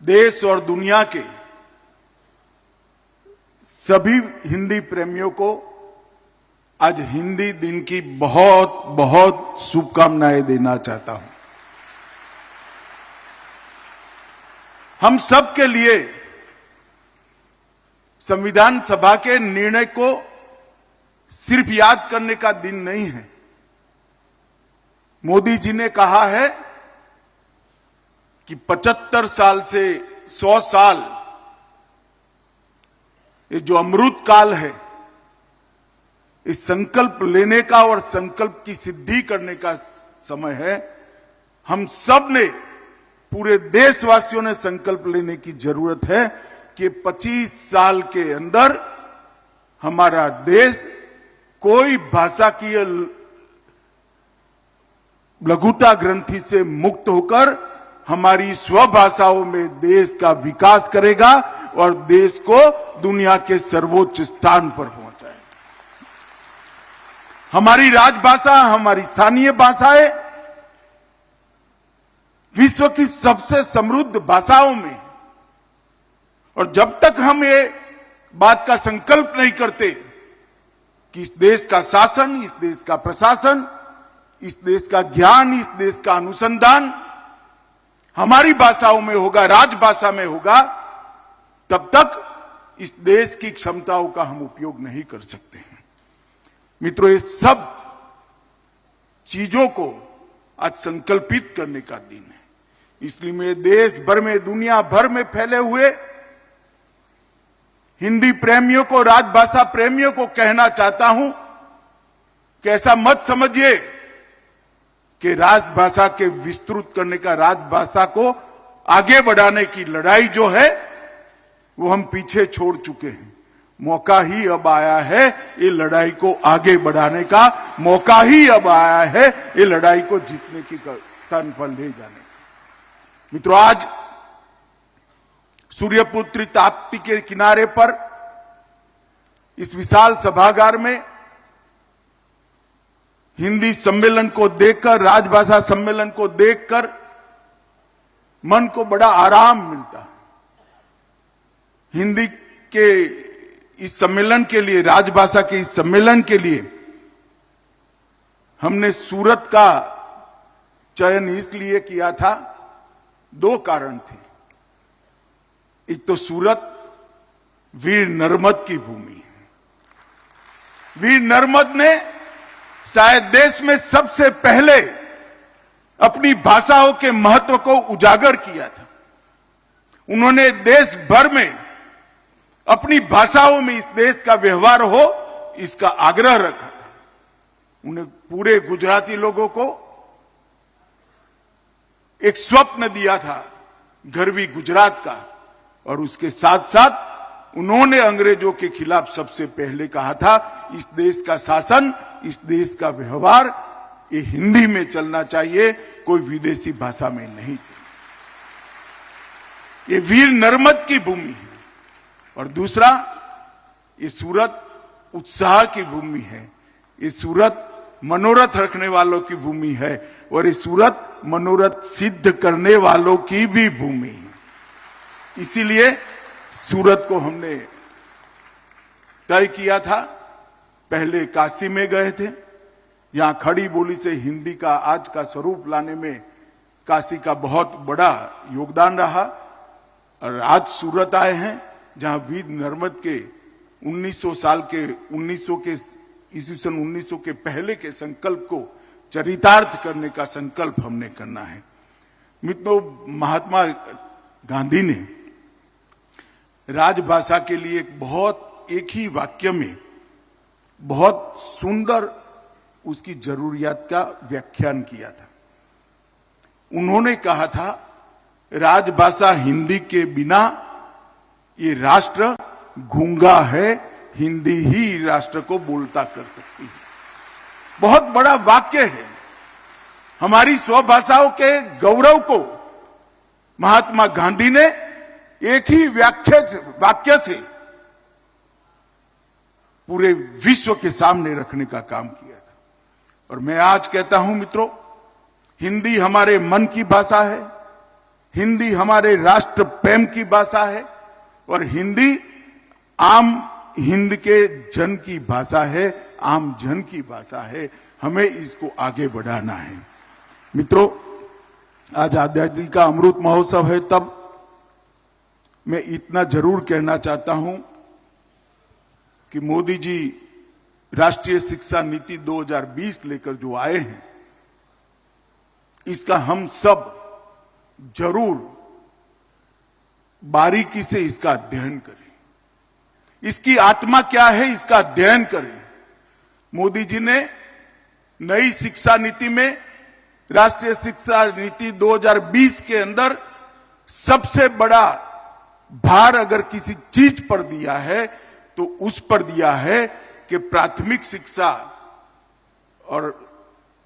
देश और दुनिया के सभी हिंदी प्रेमियों को आज हिंदी दिन की बहुत बहुत शुभकामनाएं देना चाहता हूं। हम सब के लिए संविधान सभा के निर्णय को सिर्फ याद करने का दिन नहीं है। मोदी जी ने कहा है कि 75 साल से 100 साल ये जो अमृत काल है, इस संकल्प लेने का और संकल्प की सिद्धि करने का समय है। हम सब ने, पूरे देशवासियों ने संकल्प लेने की जरूरत है कि 25 साल के अंदर हमारा देश कोई भाषा की लघुता ग्रंथि से मुक्त होकर हमारी स्वभाषाओं में देश का विकास करेगा और देश को दुनिया के सर्वोच्च स्थान पर पहुंचाएगा। हमारी राजभाषा, हमारी स्थानीय भाषाएं विश्व की सबसे समृद्ध भाषाओं में, और जब तक हम ये बात का संकल्प नहीं करते कि इस देश का शासन, इस देश का प्रशासन, इस देश का ज्ञान, इस देश का अनुसंधान हमारी भाषाओं में होगा, राजभाषा में होगा, तब तक इस देश की क्षमताओं का हम उपयोग नहीं कर सकते हैं। मित्रों, ये सब चीजों को आज संकल्पित करने का दिन है। इसलिए मैं देश भर में, दुनिया भर में फैले हुए हिंदी प्रेमियों को, राजभाषा प्रेमियों को कहना चाहता हूं कि ऐसा मत समझिए कि राजभाषा के विस्तृत करने का, राजभाषा को आगे बढ़ाने की लड़ाई जो है वो हम पीछे छोड़ चुके हैं। मौका ही अब आया है ये लड़ाई को आगे बढ़ाने का, मौका ही अब आया है ये लड़ाई को जीतने की स्थान पर ले जाने का। मित्रों, आज सूर्यपुत्री ताप्ती के किनारे पर इस विशाल सभागार में हिंदी सम्मेलन को देखकर, राजभाषा सम्मेलन को देखकर मन को बड़ा आराम मिलता। हिंदी के इस सम्मेलन के लिए, राजभाषा के इस सम्मेलन के लिए हमने सूरत का चयन इसलिए किया था, दो कारण थे। एक तो सूरत वीर नर्मद की भूमि है। वीर नर्मद ने शायद देश में सबसे पहले अपनी भाषाओं के महत्व को उजागर किया था। उन्होंने देश भर में अपनी भाषाओं में इस देश का व्यवहार हो, इसका आग्रह रखा था। उन्हें पूरे गुजराती लोगों को एक स्वप्न दिया था गरवी गुजरात का, और उसके साथ साथ उन्होंने अंग्रेजों के खिलाफ सबसे पहले कहा था, इस देश का शासन, इस देश का व्यवहार ये हिंदी में चलना चाहिए, कोई विदेशी भाषा में नहीं चाहिए। ये वीर नर्मद की भूमि है। और दूसरा, ये सूरत उत्साह की भूमि है। ये सूरत मनोरथ रखने वालों की भूमि है, और ये सूरत मनोरथ सिद्ध करने वालों की भी भूमि है। इसीलिए सूरत को हमने तय किया था। पहले काशी में गए थे, यहां खड़ी बोली से हिंदी का आज का स्वरूप लाने में काशी का बहुत बड़ा योगदान रहा। और आज सूरत आए हैं, जहां वीर नर्मद के 1900 साल के 1900 के ईस्वी सन 1900 के पहले के संकल्प को चरितार्थ करने का संकल्प हमने करना है। मित्रों, महात्मा गांधी ने राजभाषा के लिए एक ही वाक्य में बहुत सुंदर उसकी जरूरियात का व्याख्यान किया था। उन्होंने कहा था, राजभाषा हिंदी के बिना ये राष्ट्र गूंगा है, हिंदी ही राष्ट्र को बोलता कर सकती है। बहुत बड़ा वाक्य है। हमारी स्वभाषाओं के गौरव को महात्मा गांधी ने एक ही वाक्य से पूरे विश्व के सामने रखने का काम किया था। और मैं आज कहता हूं मित्रों, हिंदी हमारे मन की भाषा है, हिंदी हमारे राष्ट्र प्रेम की भाषा है और हिंदी आम हिंद के जन की भाषा है, आम जन की भाषा है। हमें इसको आगे बढ़ाना है। मित्रों, आज आजादी का अमृत महोत्सव है, तब मैं इतना जरूर कहना चाहता हूं कि मोदी जी राष्ट्रीय शिक्षा नीति 2020 लेकर जो आए हैं, इसका हम सब जरूर बारीकी से इसका अध्ययन करें। इसकी आत्मा क्या है, इसका अध्ययन करें। मोदी जी ने नई शिक्षा नीति में, राष्ट्रीय शिक्षा नीति 2020 के अंदर सबसे बड़ा भार अगर किसी चीज पर दिया है तो उस पर दिया है कि प्राथमिक शिक्षा और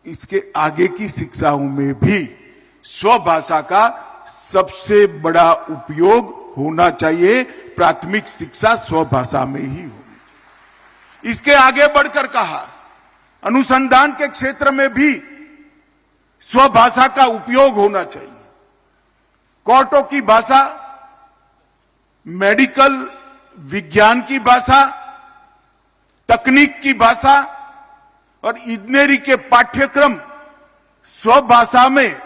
इसके आगे की शिक्षाओं में भी स्वभाषा का सबसे बड़ा उपयोग होना चाहिए। प्राथमिक शिक्षा स्वभाषा में ही होगी। इसके आगे बढ़कर कहा, अनुसंधान के क्षेत्र में भी स्वभाषा का उपयोग होना चाहिए। कोर्टों की भाषा, मेडिकल विज्ञान की भाषा, तकनीक की भाषा और इंजीनियरिंग के पाठ्यक्रम स्वभाषा में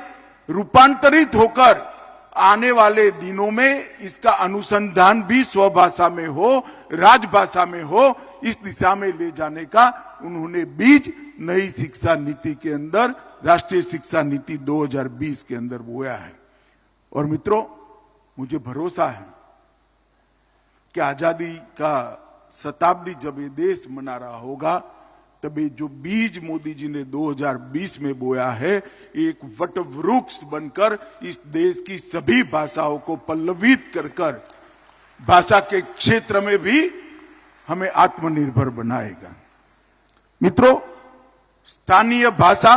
रूपांतरित होकर आने वाले दिनों में इसका अनुसंधान भी स्वभाषा में हो, राजभाषा में हो, इस दिशा में ले जाने का उन्होंने बीज नई शिक्षा नीति के अंदर, राष्ट्रीय शिक्षा नीति 2020 के अंदर बोया है। और मित्रों, मुझे भरोसा है कि आजादी का शताब्दी जब ये देश मना रहा होगा, तब ये जो बीज मोदी जी ने 2020 में बोया है, एक वट वृक्ष बनकर इस देश की सभी भाषाओं को पल्लवित कर भाषा के क्षेत्र में भी हमें आत्मनिर्भर बनाएगा। मित्रों, स्थानीय भाषा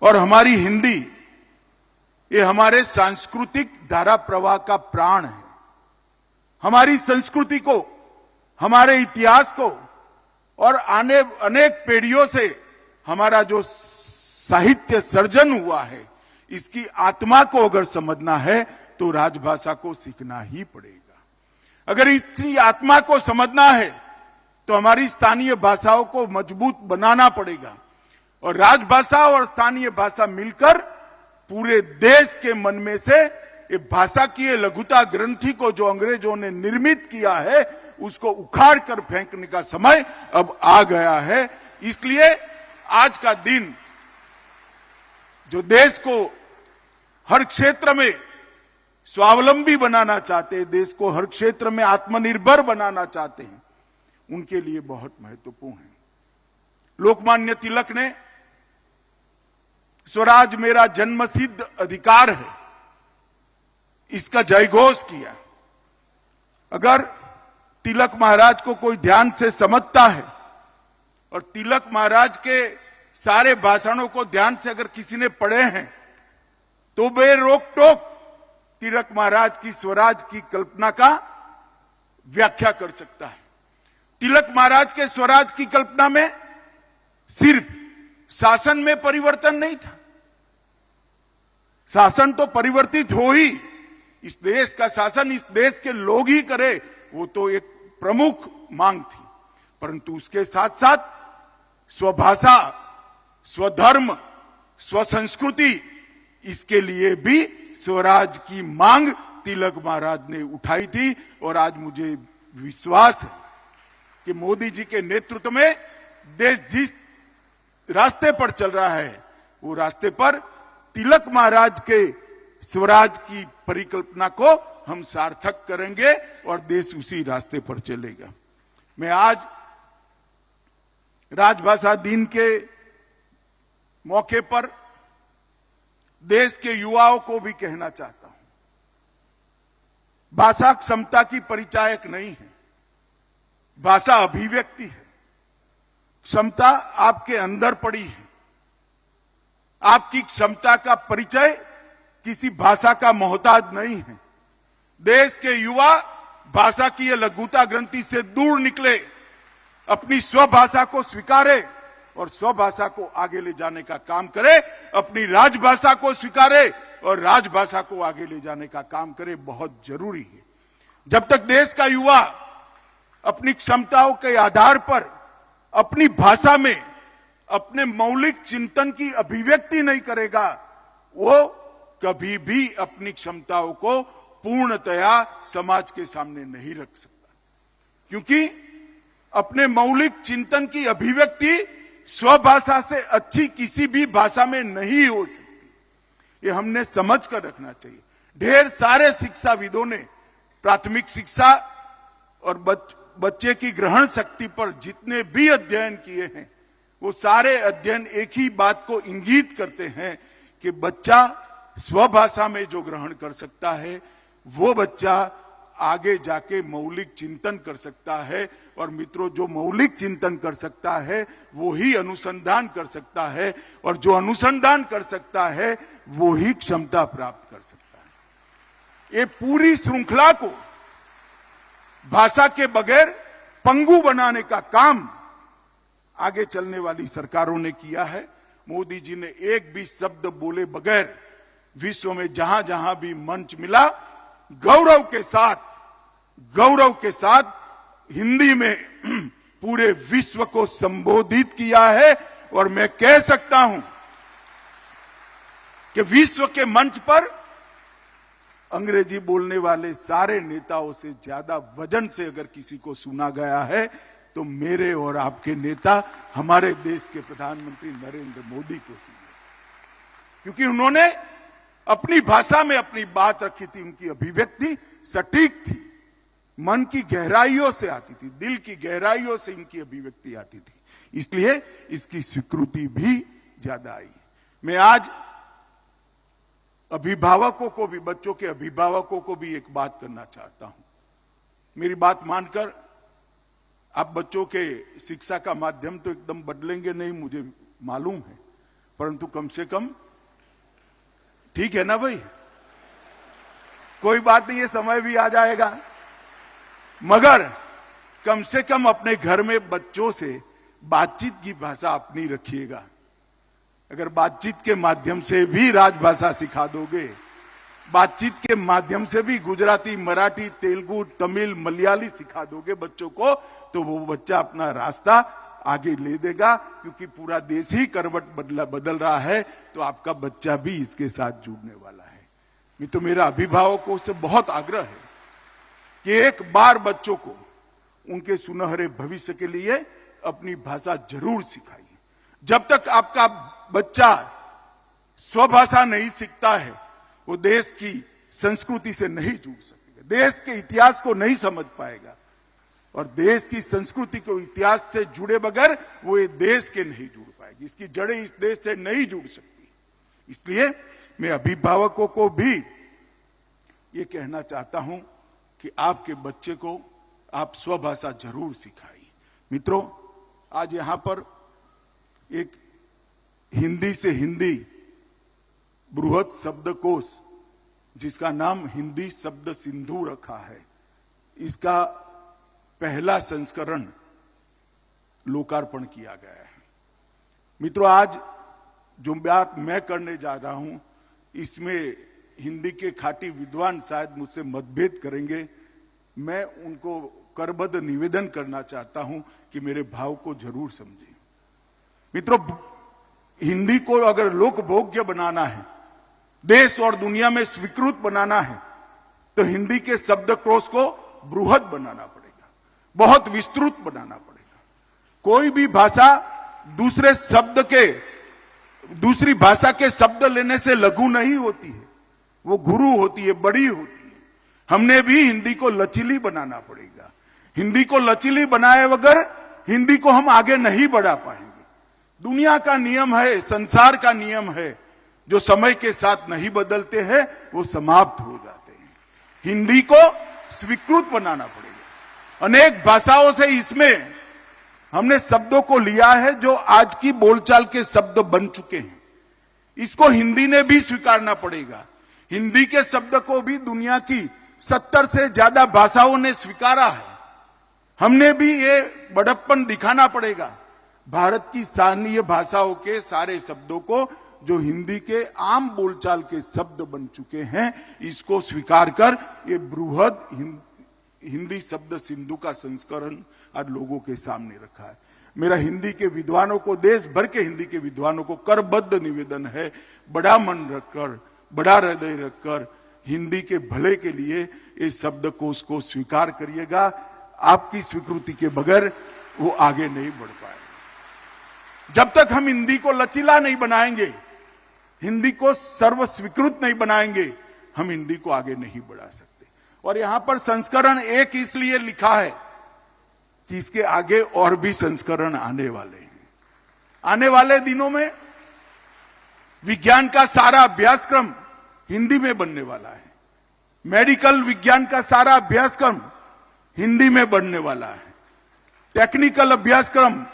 और हमारी हिंदी, ये हमारे सांस्कृतिक धारा प्रवाह का प्राण है। हमारी संस्कृति को, हमारे इतिहास को और आने अनेक पीढ़ियों से हमारा जो साहित्य सर्जन हुआ है, इसकी आत्मा को अगर समझना है तो राजभाषा को सीखना ही पड़ेगा। अगर इसकी आत्मा को समझना है तो हमारी स्थानीय भाषाओं को मजबूत बनाना पड़ेगा और राजभाषा और स्थानीय भाषा मिलकर पूरे देश के मन में से ये भाषा की लघुता ग्रंथि को जो अंग्रेजों ने निर्मित किया है, उसको उखाड़ कर फेंकने का समय अब आ गया है। इसलिए आज का दिन जो देश को हर क्षेत्र में स्वावलंबी बनाना चाहते हैं, देश को हर क्षेत्र में आत्मनिर्भर बनाना चाहते हैं, उनके लिए बहुत महत्वपूर्ण है। लोकमान्य तिलक ने स्वराज मेरा जन्मसिद्ध अधिकार है, इसका जयघोष किया। अगर तिलक महाराज को कोई ध्यान से समझता है और तिलक महाराज के सारे भाषणों को ध्यान से अगर किसी ने पढ़े हैं तो वे रोक टोक तिलक महाराज की स्वराज की कल्पना का व्याख्या कर सकता है। तिलक महाराज के स्वराज की कल्पना में सिर्फ शासन में परिवर्तन नहीं था, शासन तो परिवर्तित हो ही, इस देश का शासन इस देश के लोग ही करे, वो तो एक प्रमुख मांग थी, परंतु उसके साथ साथ स्वभाषा, स्वधर्म, स्वसंस्कृति, इसके लिए भी स्वराज की मांग तिलक महाराज ने उठाई थी। और आज मुझे विश्वास है कि मोदी जी के नेतृत्व में देश जिस रास्ते पर चल रहा है, वो रास्ते पर तिलक महाराज के स्वराज की परिकल्पना को हम सार्थक करेंगे और देश उसी रास्ते पर चलेगा। मैं आज राजभाषा दिन के मौके पर देश के युवाओं को भी कहना चाहता हूं, भाषा क्षमता की परिचायक नहीं है, भाषा अभिव्यक्ति है। क्षमता आपके अंदर पड़ी है। आपकी क्षमता का परिचय किसी भाषा का मोहताज नहीं है। देश के युवा भाषा की लघुता ग्रंथि से दूर निकले, अपनी स्वभाषा को स्वीकारे और स्वभाषा को आगे ले जाने का काम करे, अपनी राजभाषा को स्वीकारे और राजभाषा को आगे ले जाने का काम करे, बहुत जरूरी है। जब तक देश का युवा अपनी क्षमताओं के आधार पर अपनी भाषा में अपने मौलिक चिंतन की अभिव्यक्ति नहीं करेगा, वो कभी भी अपनी क्षमताओं को पूर्णतया समाज के सामने नहीं रख सकता, क्योंकि अपने मौलिक चिंतन की अभिव्यक्ति स्वभाषा से अच्छी किसी भी भाषा में नहीं हो सकती। ये हमने समझ कर रखना चाहिए। ढेर सारे शिक्षाविदों ने प्राथमिक शिक्षा और बच्चे की ग्रहण शक्ति पर जितने भी अध्ययन किए हैं, वो सारे अध्ययन एक ही बात को इंगित करते हैं कि बच्चा स्वभाषा में जो ग्रहण कर सकता है, वो बच्चा आगे जाके मौलिक चिंतन कर सकता है। और मित्रों, जो मौलिक चिंतन कर सकता है वो ही अनुसंधान कर सकता है, और जो अनुसंधान कर सकता है वो ही क्षमता प्राप्त कर सकता है। ये पूरी श्रृंखला को भाषा के बगैर पंगु बनाने का काम आगे चलने वाली सरकारों ने किया है। मोदी जी ने एक भी शब्द बोले बगैर विश्व में जहां जहां भी मंच मिला, गौरव के साथ हिंदी में पूरे विश्व को संबोधित किया है। और मैं कह सकता हूं कि विश्व के मंच पर अंग्रेजी बोलने वाले सारे नेताओं से ज्यादा वजन से अगर किसी को सुना गया है तो मेरे और आपके नेता, हमारे देश के प्रधानमंत्री नरेंद्र मोदी को सुना, क्योंकि उन्होंने अपनी भाषा में अपनी बात रखी थी। उनकी अभिव्यक्ति सटीक थी, मन की गहराइयों से आती थी, दिल की गहराइयों से इनकी अभिव्यक्ति आती थी, इसलिए इसकी स्वीकृति भी ज्यादा आई। मैं आज अभिभावकों को भी, बच्चों के अभिभावकों को भी एक बात करना चाहता हूं। मेरी बात मानकर आप बच्चों के शिक्षा का माध्यम तो एकदम बदलेंगे नहीं, मुझे मालूम है, परंतु कम से कम ठीक है ना भाई, कोई बात नहीं, ये समय भी आ जाएगा, मगर कम से कम अपने घर में बच्चों से बातचीत की भाषा अपनी रखिएगा। अगर बातचीत के माध्यम से भी राजभाषा सिखा दोगे, बातचीत के माध्यम से भी गुजराती, मराठी, तेलुगु, तमिल, मलयाली सिखा दोगे बच्चों को, तो वो बच्चा अपना रास्ता आगे ले देगा, क्योंकि पूरा देश ही करवट बदल रहा है, तो आपका बच्चा भी इसके साथ जुड़ने वाला है। तो मेरा अभिभावकों से बहुत आग्रह है कि एक बार बच्चों को उनके सुनहरे भविष्य के लिए अपनी भाषा जरूर सिखाइए। जब तक आपका बच्चा स्वभाषा नहीं सीखता है, वो देश की संस्कृति से नहीं जुड़ सकेगा, देश के इतिहास को नहीं समझ पाएगा, और देश की संस्कृति को इतिहास से जुड़े बगैर वो ये देश के नहीं जुड़ पाएगी, इसकी जड़ें इस देश से नहीं जुड़ सकती। इसलिए मैं अभिभावकों को भी ये कहना चाहता हूं कि आपके बच्चे को आप स्वभाषा जरूर सिखाइए। मित्रों, आज यहां पर एक हिंदी से हिंदी बृहद शब्दकोश, जिसका नाम हिंदी शब्द सिंधु रखा है, इसका पहला संस्करण लोकार्पण किया गया है। मित्रों, आज जो बात मैं करने जा रहा हूं, इसमें हिंदी के खाटी विद्वान शायद मुझसे मतभेद करेंगे। मैं उनको करबद्ध निवेदन करना चाहता हूं कि मेरे भाव को जरूर समझें। मित्रों, हिंदी को अगर लोकभोग्य बनाना है, देश और दुनिया में स्वीकृत बनाना है, तो हिंदी के शब्दकोश को बृहद बनाना पड़ेगा, बहुत विस्तृत बनाना पड़ेगा। कोई भी भाषा दूसरी भाषा के शब्द लेने से लघु नहीं होती है, वो गुरु होती है, बड़ी होती है। हमने भी हिंदी को लचीली बनाना पड़ेगा। हिंदी को लचीली बनाए बगैर हिंदी को हम आगे नहीं बढ़ा पाएंगे। दुनिया का नियम है, संसार का नियम है, जो समय के साथ नहीं बदलते हैं वो समाप्त हो जाते हैं। हिंदी को स्वीकृत बनाना पड़ेगा। अनेक भाषाओं से इसमें हमने शब्दों को लिया है जो आज की बोलचाल के शब्द बन चुके हैं, इसको हिंदी ने भी स्वीकारना पड़ेगा। हिंदी के शब्द को भी दुनिया की 70 से ज्यादा भाषाओं ने स्वीकारा है। हमने भी ये बड़प्पन दिखाना पड़ेगा। भारत की स्थानीय भाषाओं के सारे शब्दों को, जो हिंदी के आम बोलचाल के शब्द बन चुके हैं, इसको स्वीकार कर ये बृहद हिंदी शब्द सिंधु का संस्करण आज लोगों के सामने रखा है। मेरा हिंदी के विद्वानों को, देश भर के हिंदी के विद्वानों को करबद्ध निवेदन है, बड़ा मन रखकर, बड़ा हृदय रखकर हिंदी के भले के लिए इस शब्दकोश को स्वीकार करिएगा। आपकी स्वीकृति के बगैर वो आगे नहीं बढ़ पाएगा। जब तक हम हिंदी को लचीला नहीं बनाएंगे, हिंदी को सर्व स्वीकृत नहीं बनाएंगे, हम हिंदी को आगे नहीं बढ़ा सकते। और यहां पर संस्करण 1 इसलिए लिखा है कि इसके आगे और भी संस्करण आने वाले हैं। आने वाले दिनों में विज्ञान का सारा अभ्यासक्रम हिंदी में बनने वाला है। मेडिकल विज्ञान का सारा अभ्यासक्रम हिंदी में बनने वाला है। टेक्निकल अभ्यासक्रम,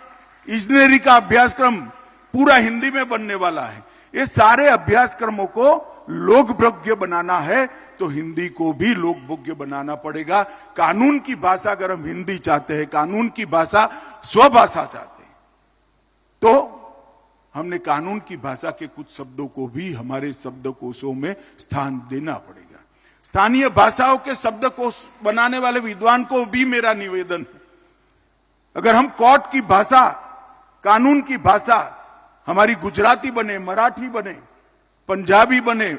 इंजीनियरिंग का अभ्यासक्रम पूरा हिंदी में बनने वाला है। ये सारे अभ्यासक्रमों को लोकभोग्य बनाना है तो हिंदी को भी लोकभोग्य बनाना पड़ेगा। कानून की भाषा अगर हम हिंदी चाहते हैं, कानून की भाषा स्वभाषा चाहते हैं, तो हमने कानून की भाषा के कुछ शब्दों को भी हमारे शब्दकोशों में स्थान देना पड़ेगा। स्थानीय भाषाओं के शब्दकोश बनाने वाले विद्वान को भी मेरा निवेदन है, अगर हम कोर्ट की भाषा, कानून की भाषा हमारी गुजराती बने, मराठी बने, पंजाबी बने,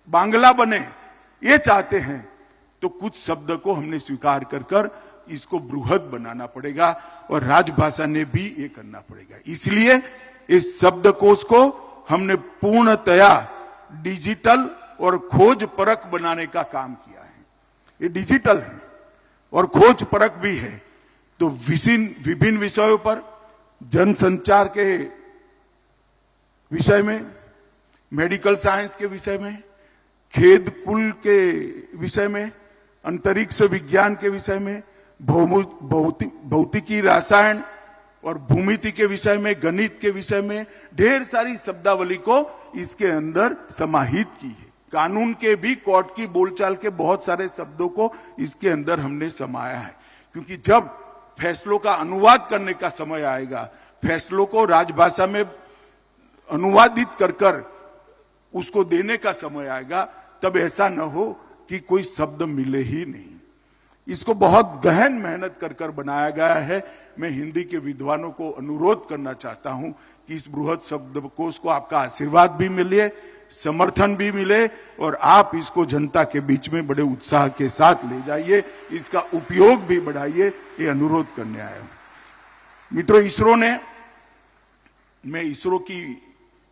बांग्ला बने, ये चाहते हैं तो कुछ शब्द को हमने स्वीकार कर इसको बृहद बनाना पड़ेगा और राजभाषा ने भी ये करना पड़ेगा। इसलिए इस शब्दकोश को हमने पूर्णतया डिजिटल और खोज परख बनाने का काम किया है। ये डिजिटल है और खोज परख भी है, तो विभिन्न विषयों पर, जनसंचार के विषय में, मेडिकल साइंस के विषय में, खेत कुल के विषय में, अंतरिक्ष विज्ञान के विषय में, भौतिकी, रसायन और भूमिति के विषय में, गणित के विषय में ढेर सारी शब्दावली को इसके अंदर समाहित की है। कानून के भी, कोर्ट की बोलचाल के बहुत सारे शब्दों को इसके अंदर हमने समाया है, क्योंकि जब फैसलों का अनुवाद करने का समय आएगा, फैसलों को राजभाषा में अनुवादित कर उसको देने का समय आएगा, तब ऐसा न हो कि कोई शब्द मिले ही नहीं। इसको बहुत गहन मेहनत कर बनाया गया है। मैं हिंदी के विद्वानों को अनुरोध करना चाहता हूं कि इस बृहद शब्दकोश को आपका आशीर्वाद भी मिले, समर्थन भी मिले और आप इसको जनता के बीच में बड़े उत्साह के साथ ले जाइए, इसका उपयोग भी बढ़ाइए, ये अनुरोध करने आया हूं। मित्रों, मैं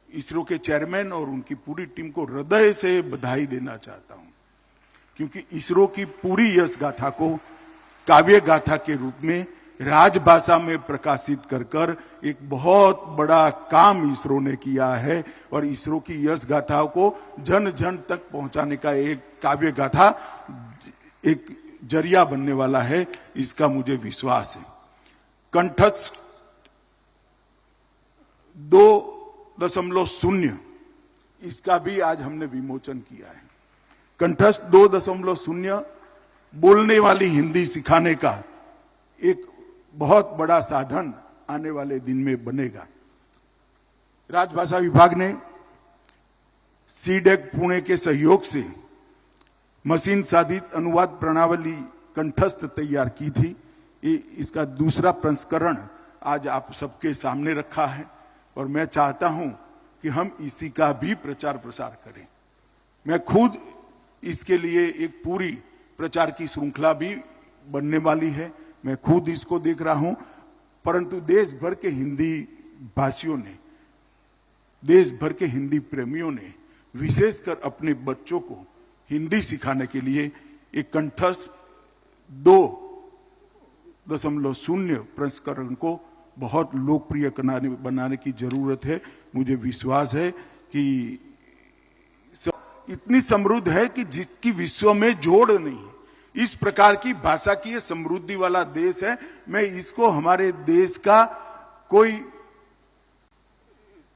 इसरो के चेयरमैन और उनकी पूरी टीम को हृदय से बधाई देना चाहता हूं, क्योंकि इसरो की पूरी यश गाथा को काव्य गाथा के रूप में राजभाषा में प्रकाशित कर एक बहुत बड़ा काम इसरो ने किया है और इसरो की यश गाथाओं को जन जन तक पहुंचाने का एक काव्य गाथा एक जरिया बनने वाला है, इसका मुझे विश्वास है। कंठस्थ 2.0 इसका भी आज हमने विमोचन किया है। कंठस्थ 2.0 बोलने वाली हिंदी सिखाने का एक बहुत बड़ा साधन आने वाले दिन में बनेगा। राजभाषा विभाग ने सीडेक पुणे के सहयोग से मशीन साधित अनुवाद प्रणाली कंठस्थ तैयार की थी। इसका दूसरा संस्करण आज आप सबके सामने रखा है और मैं चाहता हूं कि हम इसी का भी प्रचार प्रसार करें। मैं खुद इसके लिए एक पूरी प्रचार की श्रृंखला भी बनने वाली है, मैं खुद इसको देख रहा हूं, परंतु देश भर के हिंदी भाषियों ने, देश भर के हिंदी प्रेमियों ने विशेषकर अपने बच्चों को हिंदी सिखाने के लिए एक कंठस्थ 2.0 संस्करण को बहुत लोकप्रिय बनाने की जरूरत है। मुझे विश्वास है कि इतनी समृद्ध है कि जिसकी विश्व में जोड़ नहीं है। इस प्रकार की भाषा की ये समृद्धि वाला देश है। मैं इसको हमारे देश का कोई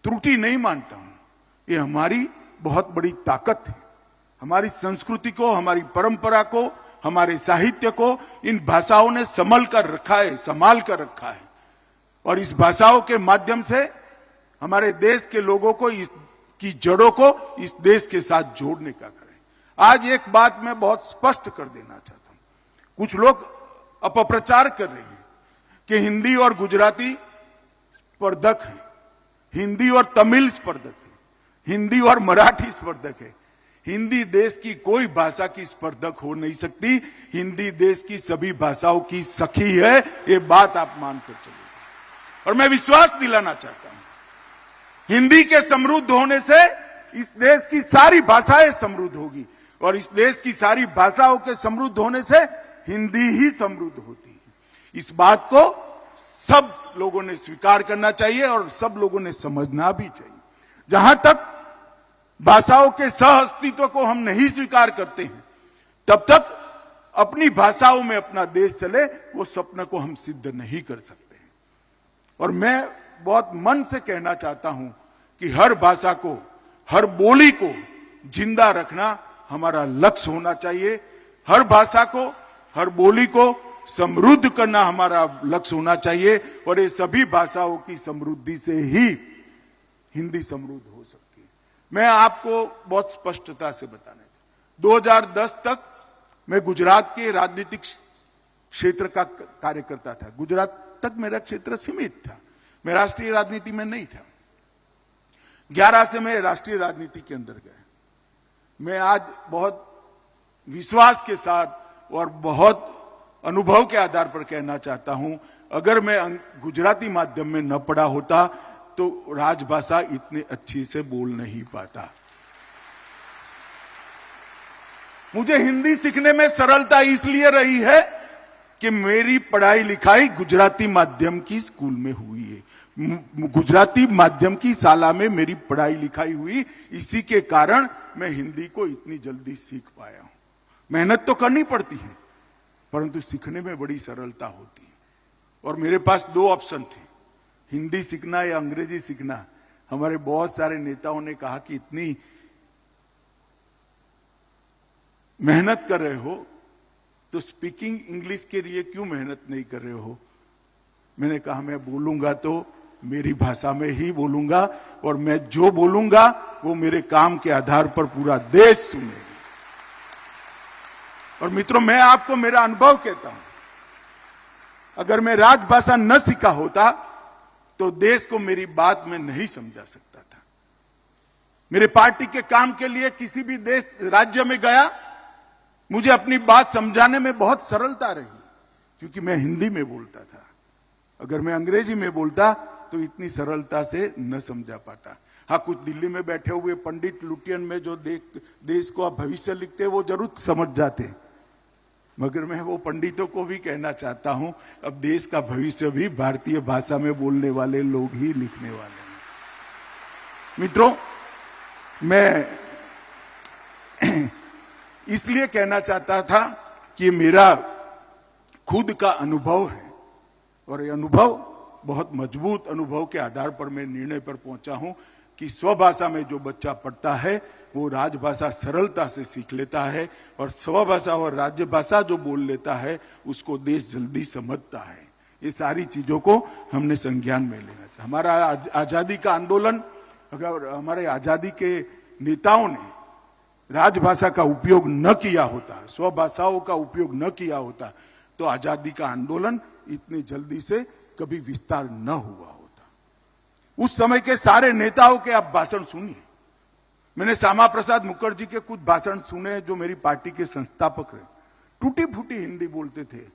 त्रुटि नहीं मानता हूं, ये हमारी बहुत बड़ी ताकत है। हमारी संस्कृति को, हमारी परंपरा को, हमारे साहित्य को इन भाषाओं ने संभाल कर रखा है। और इस भाषाओं के माध्यम से हमारे देश के लोगों को की जड़ों को इस देश के साथ जोड़ने का करें। आज एक बात मैं बहुत स्पष्ट कर देना चाहता हूं। कुछ लोग अपप्रचार कर रहे हैं कि हिंदी और गुजराती स्पर्धक है, हिंदी और तमिल स्पर्धक है, हिंदी और मराठी स्पर्धक है। हिंदी देश की कोई भाषा की स्पर्धक हो नहीं सकती। हिंदी देश की सभी भाषाओं की सखी है, ये बात आप मानकर चलिए। और मैं विश्वास दिलाना चाहता हूं, हिंदी के समृद्ध होने से इस देश की सारी भाषाएं समृद्ध होगी, और इस देश की सारी भाषाओं के समृद्ध होने से हिंदी ही समृद्ध होती है। इस बात को सब लोगों ने स्वीकार करना चाहिए और सब लोगों ने समझना भी चाहिए। जहां तक भाषाओं के सह अस्तित्व को हम नहीं स्वीकार करते हैं, तब तक अपनी भाषाओं में अपना देश चले, वो सपने को हम सिद्ध नहीं कर सकते हैं। और मैं बहुत मन से कहना चाहता हूं कि हर भाषा को, हर बोली को जिंदा रखना हमारा लक्ष्य होना चाहिए। हर भाषा को, हर बोली को समृद्ध करना हमारा लक्ष्य होना चाहिए, और ये सभी भाषाओं की समृद्धि से ही हिंदी समृद्ध हो सकती है। मैं आपको बहुत स्पष्टता से बताने 2010 तक मैं गुजरात के राजनीतिक क्षेत्र का कार्यकर्ता था। गुजरात तक मेरा क्षेत्र सीमित था, मैं राष्ट्रीय राजनीति में नहीं था। 11 से मैं राष्ट्रीय राजनीति के अंदर गया। मैं आज बहुत विश्वास के साथ और बहुत अनुभव के आधार पर कहना चाहता हूं, अगर मैं गुजराती माध्यम में न पढ़ा होता तो राजभाषा इतनी अच्छी से बोल नहीं पाता। मुझे हिंदी सीखने में सरलता इसलिए रही है कि मेरी पढ़ाई लिखाई गुजराती माध्यम की स्कूल में हुई है। गुजराती माध्यम की शाला में मेरी पढ़ाई लिखाई हुई, इसी के कारण मैं हिंदी को इतनी जल्दी सीख पाया हूं। मेहनत तो करनी पड़ती है, परंतु सीखने में बड़ी सरलता होती है। और मेरे पास 2 ऑप्शन थे, हिंदी सीखना या अंग्रेजी सीखना। हमारे बहुत सारे नेताओं ने कहा कि इतनी मेहनत कर रहे हो तो स्पीकिंग इंग्लिश के लिए क्यों मेहनत नहीं कर रहे हो। मैंने कहा मैं बोलूंगा तो मेरी भाषा में ही बोलूंगा, और मैं जो बोलूंगा वो मेरे काम के आधार पर पूरा देश सुनेगा। और मित्रों, मैं आपको मेरा अनुभव कहता हूं, अगर मैं राजभाषा न सीखा होता तो देश को मेरी बात में नहीं समझा सकता था। मेरे पार्टी के काम के लिए किसी भी देश राज्य में गया, मुझे अपनी बात समझाने में बहुत सरलता रही, क्योंकि मैं हिंदी में बोलता था। अगर मैं अंग्रेजी में बोलता तो इतनी सरलता से न समझा पाता। हाँ, कुछ दिल्ली में बैठे हुए पंडित लुटियन में जो देश को आप भविष्य लिखते वो जरूर समझ जाते, मगर मैं वो पंडितों को भी कहना चाहता हूं, अब देश का भविष्य भी भारतीय भाषा में बोलने वाले लोग ही लिखने वाले हैं। मित्रों, मैं इसलिए कहना चाहता था कि मेरा खुद का अनुभव है, और ये अनुभव बहुत मजबूत अनुभव के आधार पर मैं निर्णय पर पहुंचा हूं कि स्वभाषा में जो बच्चा पढ़ता है वो राजभाषा सरलता से सीख लेता है, और स्वभाषा और राज्य भाषा जो बोल लेता है उसको देश जल्दी समझता है। ये सारी चीजों को हमने संज्ञान में लेना चाहिए। हमारा आजादी का आंदोलन, अगर हमारे आजादी के नेताओं ने राजभाषा का उपयोग न किया होता, स्वभाषाओं का उपयोग न किया होता, तो आजादी का आंदोलन इतनी जल्दी से कभी विस्तार न हुआ होता। उस समय के सारे नेताओं के आप भाषण सुनिए। मैंने श्यामा प्रसाद मुखर्जी के कुछ भाषण सुने जो मेरी पार्टी के संस्थापक रहे। टूटी फूटी हिंदी बोलते थे,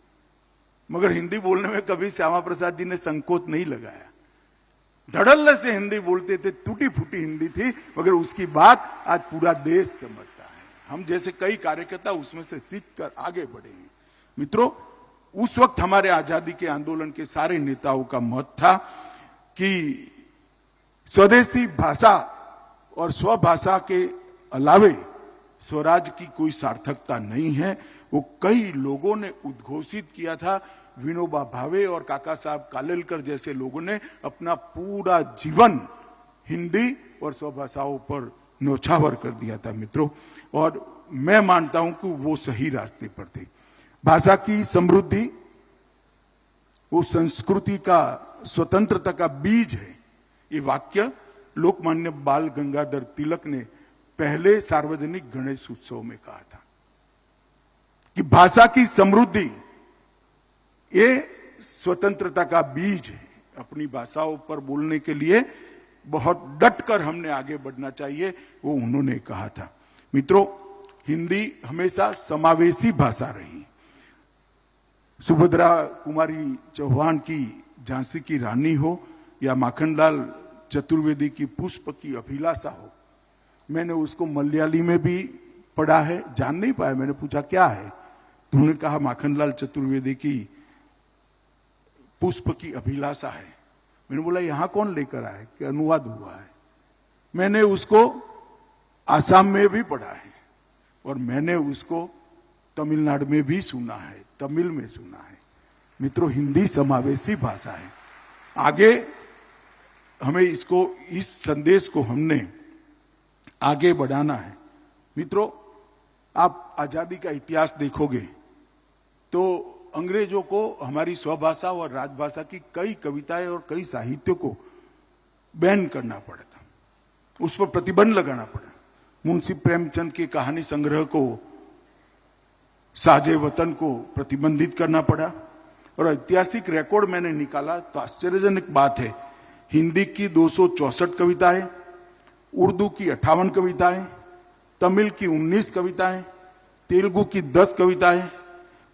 मगर हिंदी बोलने में कभी श्यामा प्रसाद जी ने संकोच नहीं लगाया। धड़ल्ले से हिंदी बोलते थे, टूटी फूटी हिंदी थी, मगर उसकी बात आज पूरा देश समझता है। हम जैसे कई कार्यकर्ता उसमें से सीख कर आगे बढ़े हैं। मित्रों, उस वक्त हमारे आजादी के आंदोलन के सारे नेताओं का मत था कि स्वदेशी भाषा और स्वभाषा के अलावे स्वराज की कोई सार्थकता नहीं है। वो कई लोगों ने उद्घोषित किया था। विनोबा भावे और काका साहब कालेलकर जैसे लोगों ने अपना पूरा जीवन हिंदी और स्वभाषाओं पर न्यौछावर कर दिया था मित्रों, और मैं मानता हूं कि वो सही रास्ते पर थे। भाषा की समृद्धि वो संस्कृति का, स्वतंत्रता का बीज है। ये वाक्य लोकमान्य बाल गंगाधर तिलक ने पहले सार्वजनिक गणेश उत्सव में कहा था कि भाषा की समृद्धि ये स्वतंत्रता का बीज है। अपनी भाषाओं पर बोलने के लिए बहुत डटकर हमने आगे बढ़ना चाहिए, वो उन्होंने कहा था। मित्रों, हिंदी हमेशा समावेशी भाषा रही। सुभद्रा कुमारी चौहान की झांसी की रानी हो या माखनलाल चतुर्वेदी की पुष्प की अभिलाषा हो, मैंने उसको मलयाली में भी पढ़ा है, जान नहीं पाया। मैंने पूछा क्या है, तो उन्होंने कहा माखनलाल चतुर्वेदी की पुष्प की अभिलाषा है। मैंने बोला यहां कौन लेकर आए कि अनुवाद हुआ है। मैंने उसको आसाम में भी पढ़ा है और मैंने उसको तमिलनाडु में भी सुना है, तमिल में सुना है। मित्रों, हिंदी समावेशी भाषा है। आगे हमें इसको, इस संदेश को हमने आगे बढ़ाना है। मित्रों, आप आजादी का इतिहास देखोगे तो अंग्रेजों को हमारी स्वभाषा और राजभाषा की कई कविताएं और कई साहित्य को बैन करना पड़ा था, उस पर प्रतिबंध लगाना पड़ा। मुंशी प्रेमचंद के कहानी संग्रह को, साजे वतन को प्रतिबंधित करना पड़ा। और ऐतिहासिक रिकॉर्ड मैंने निकाला तो आश्चर्यजनक बात है, हिंदी की 264 कविताएं, उर्दू की 58 कविताएं, तमिल की 19 कविताएं, तेलुगु की 10 कविताएं,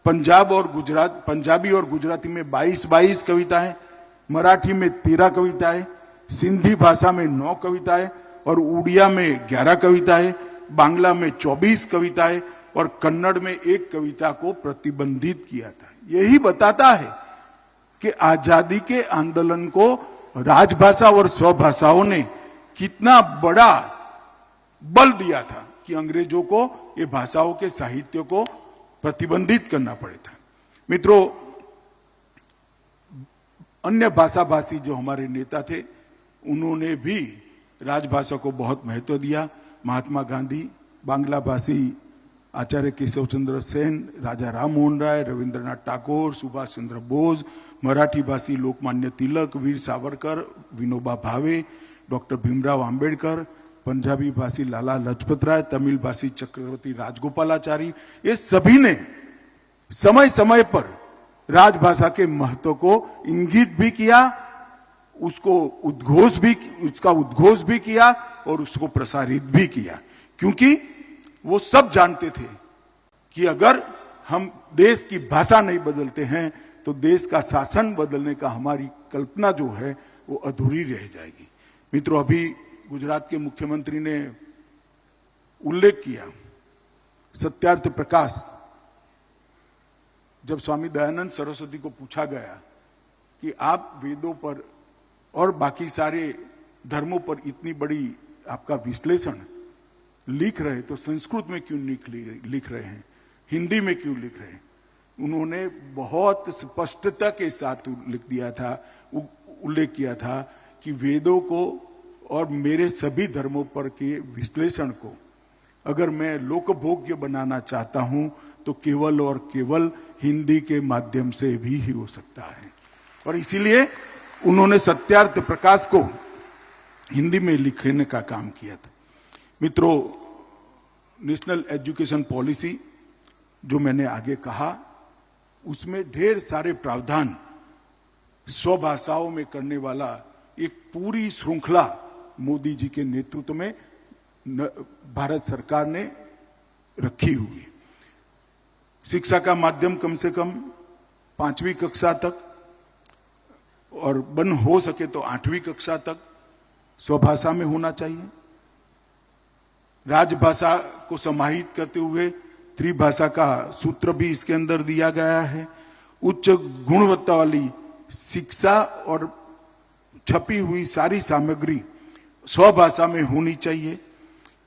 पंजाबी और गुजराती में 22 कविताएं, मराठी में 13 कविताएं, सिंधी भाषा में 9 कविताएं और उड़िया में 11 कविताएं, बांग्ला में 24 कविताएं और कन्नड़ में 1 कविता को प्रतिबंधित किया था। यही बताता है कि आजादी के आंदोलन को राजभाषा और स्वभाषाओं ने कितना बड़ा बल दिया था कि अंग्रेजों को ये भाषाओं के साहित्य को प्रतिबंधित करना पड़े था। मित्रों, अन्य भाषा भाषी जो हमारे नेता थे, उन्होंने भी राजभाषा को बहुत महत्व दिया। महात्मा गांधी, बांग्ला भाषी आचार्य केशव चंद्र सेन, राजा राम मोहन राय, रविंद्रनाथ टैगोर, सुभाष चंद्र बोस, मराठी भाषी लोकमान्य तिलक, वीर सावरकर, विनोबा भावे, डॉक्टर भीमराव आंबेडकर, पंजाबी भाषी लाला लजपत राय, तमिल भाषी चक्रवर्ती राजगोपालाचारी, ये सभी ने समय समय पर राजभाषा के महत्व को इंगित भी किया, उसका उद्घोष भी किया और उसको प्रसारित भी किया। क्योंकि वो सब जानते थे कि अगर हम देश की भाषा नहीं बदलते हैं तो देश का शासन बदलने का हमारी कल्पना जो है वो अधूरी रह जाएगी। मित्रों, अभी गुजरात के मुख्यमंत्री ने उल्लेख किया, सत्यार्थ प्रकाश, जब स्वामी दयानंद सरस्वती को पूछा गया कि आप वेदों पर और बाकी सारे धर्मों पर इतनी बड़ी आपका विश्लेषण लिख रहे, तो संस्कृत में क्यों लिख रहे हैं, हिंदी में क्यों लिख रहे हैं? उन्होंने बहुत स्पष्टता के साथ उल्लेख किया था कि वेदों को और मेरे सभी धर्मों पर के विश्लेषण को अगर मैं लोकभोग्य बनाना चाहता हूं तो केवल और केवल हिंदी के माध्यम से भी ही हो सकता है। और इसीलिए उन्होंने सत्यार्थ प्रकाश को हिंदी में लिखने का काम किया था। मित्रों, नेशनल एजुकेशन पॉलिसी जो मैंने आगे कहा, उसमें ढेर सारे प्रावधान स्वभाषाओं में करने वाला एक पूरी श्रृंखला मोदी जी के नेतृत्व में भारत सरकार ने रखी हुई है। शिक्षा का माध्यम कम से कम 5वीं कक्षा तक और बन हो सके तो 8वीं कक्षा तक स्वभाषा में होना चाहिए। राजभाषा को समाहित करते हुए त्रिभाषा का सूत्र भी इसके अंदर दिया गया है। उच्च गुणवत्ता वाली शिक्षा और छपी हुई सारी सामग्री स्वभाषा में होनी चाहिए।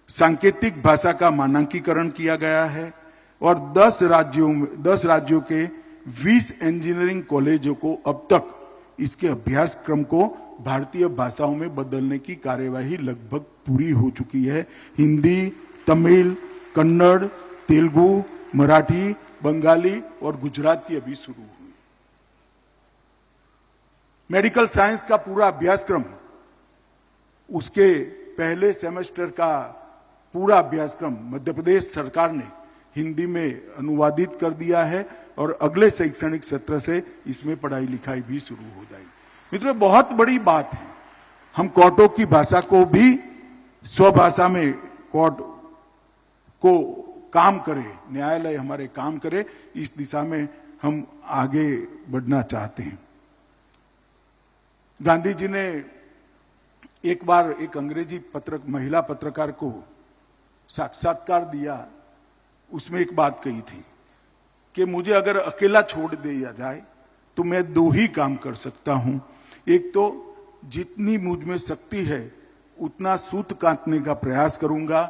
सांकेतिक भाषा का मानकीकरण किया गया है और 10 राज्यों के 20 इंजीनियरिंग कॉलेजों को अब तक इसके अभ्यासक्रम को भारतीय भाषाओं में बदलने की कार्यवाही लगभग पूरी हो चुकी है। हिंदी, तमिल, कन्नड़, तेलुगु, मराठी, बंगाली और गुजराती अभी शुरू हुई। मेडिकल साइंस का पूरा अभ्यासक्रम, उसके पहले सेमेस्टर का पूरा अभ्यासक्रम मध्य प्रदेश सरकार ने हिंदी में अनुवादित कर दिया है और अगले शैक्षणिक सत्र से इसमें पढ़ाई लिखाई भी शुरू हो जाएगी। मित्रों, बहुत बड़ी बात है, हम कोर्टों की भाषा को भी स्वभाषा में कोर्ट को काम करे, न्यायालय हमारे काम करे, इस दिशा में हम आगे बढ़ना चाहते हैं। गांधी जी ने एक बार एक अंग्रेजी महिला पत्रकार को साक्षात्कार दिया, उसमें एक बात कही थी कि मुझे अगर अकेला छोड़ दिया जाए तो मैं दो ही काम कर सकता हूं, एक तो जितनी मुझ में शक्ति है उतना सूत काटने का प्रयास करूंगा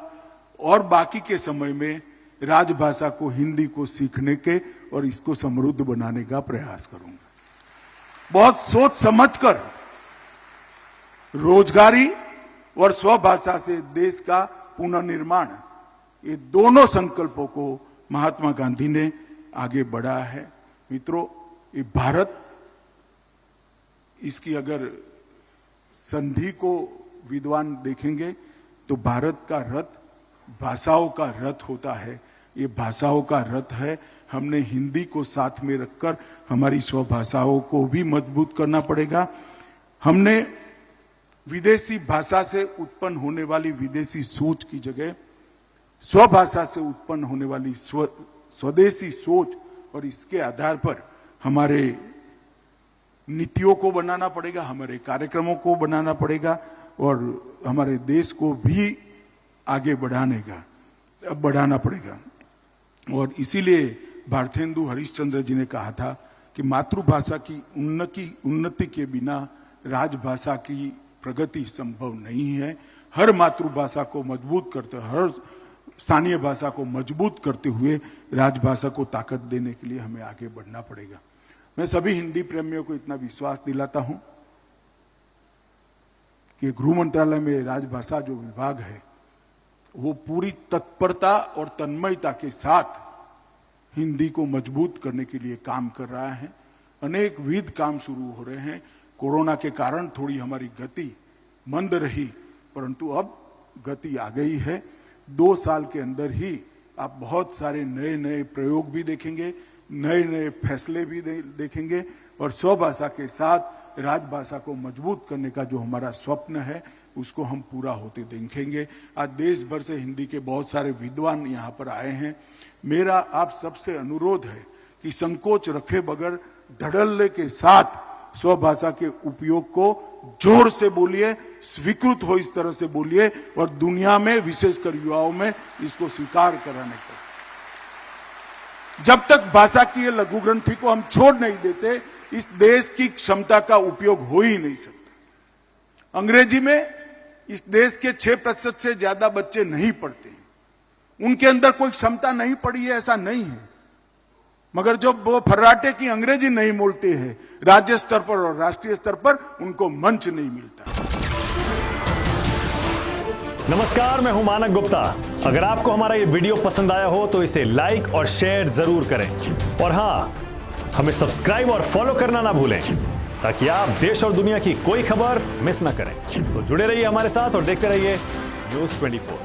और बाकी के समय में राजभाषा को, हिंदी को सीखने के और इसको समृद्ध बनाने का प्रयास करूंगा। बहुत सोच समझकर रोजगारी और स्वभाषा से देश का पुनर्निर्माण, ये दोनों संकल्पों को महात्मा गांधी ने आगे बढ़ा है। मित्रों, ये भारत, इसकी अगर संधि को विद्वान देखेंगे तो भारत का रथ भाषाओं का रथ होता है। ये भाषाओं का रथ है। हमने हिंदी को साथ में रखकर हमारी स्वभाषाओं को भी मजबूत करना पड़ेगा। हमने विदेशी भाषा से उत्पन्न होने वाली विदेशी सोच की जगह स्वभाषा से उत्पन्न होने वाली स्वदेशी सोच और इसके आधार पर हमारे नीतियों को बनाना पड़ेगा, हमारे कार्यक्रमों को बनाना पड़ेगा और हमारे देश को भी आगे बढ़ाना पड़ेगा। और इसीलिए भारतेंदु हरिश्चंद्र जी ने कहा था कि मातृभाषा की उन्नति के बिना राजभाषा की प्रगति संभव नहीं है। हर मातृभाषा को मजबूत करते, हर स्थानीय भाषा को मजबूत करते हुए राजभाषा को ताकत देने के लिए हमें आगे बढ़ना पड़ेगा। मैं सभी हिंदी प्रेमियों को इतना विश्वास दिलाता हूं कि गृह मंत्रालय में राजभाषा जो विभाग है वो पूरी तत्परता और तन्मयता के साथ हिंदी को मजबूत करने के लिए काम कर रहा है। अनेक विध काम शुरू हो रहे हैं। कोरोना के कारण थोड़ी हमारी गति मंद रही, परंतु अब गति आ गई है। 2 साल के अंदर ही आप बहुत सारे नए नए प्रयोग भी देखेंगे, नए नए फैसले भी देखेंगे और स्वभाषा के साथ राजभाषा को मजबूत करने का जो हमारा स्वप्न है उसको हम पूरा होते देखेंगे। आज देश भर से हिंदी के बहुत सारे विद्वान यहाँ पर आए हैं। मेरा आप सबसे अनुरोध है कि संकोच रखे बगैर धड़ल्ले के साथ स्वभाषा के उपयोग को जोर से बोलिए, स्वीकृत हो इस तरह से बोलिए और दुनिया में विशेषकर युवाओं में इसको स्वीकार कराने का। जब तक भाषा की ये लघु ग्रंथि को हम छोड़ नहीं देते, इस देश की क्षमता का उपयोग हो ही नहीं सकता। अंग्रेजी में इस देश के 6% से ज्यादा बच्चे नहीं पढ़ते हैं। उनके अंदर कोई क्षमता नहीं पड़ी है ऐसा नहीं है, मगर जब वो फर्राटे की अंग्रेजी नहीं बोलते हैं, राज्य स्तर पर और राष्ट्रीय स्तर पर उनको मंच नहीं मिलता। नमस्कार, मैं हूं मानक गुप्ता। अगर आपको हमारा ये वीडियो पसंद आया हो तो इसे लाइक और शेयर जरूर करें और हां, हमें सब्सक्राइब और फॉलो करना ना भूलें ताकि आप देश और दुनिया की कोई खबर मिस ना करें। तो जुड़े रहिए हमारे साथ और देखते रहिए न्यूज़ 24।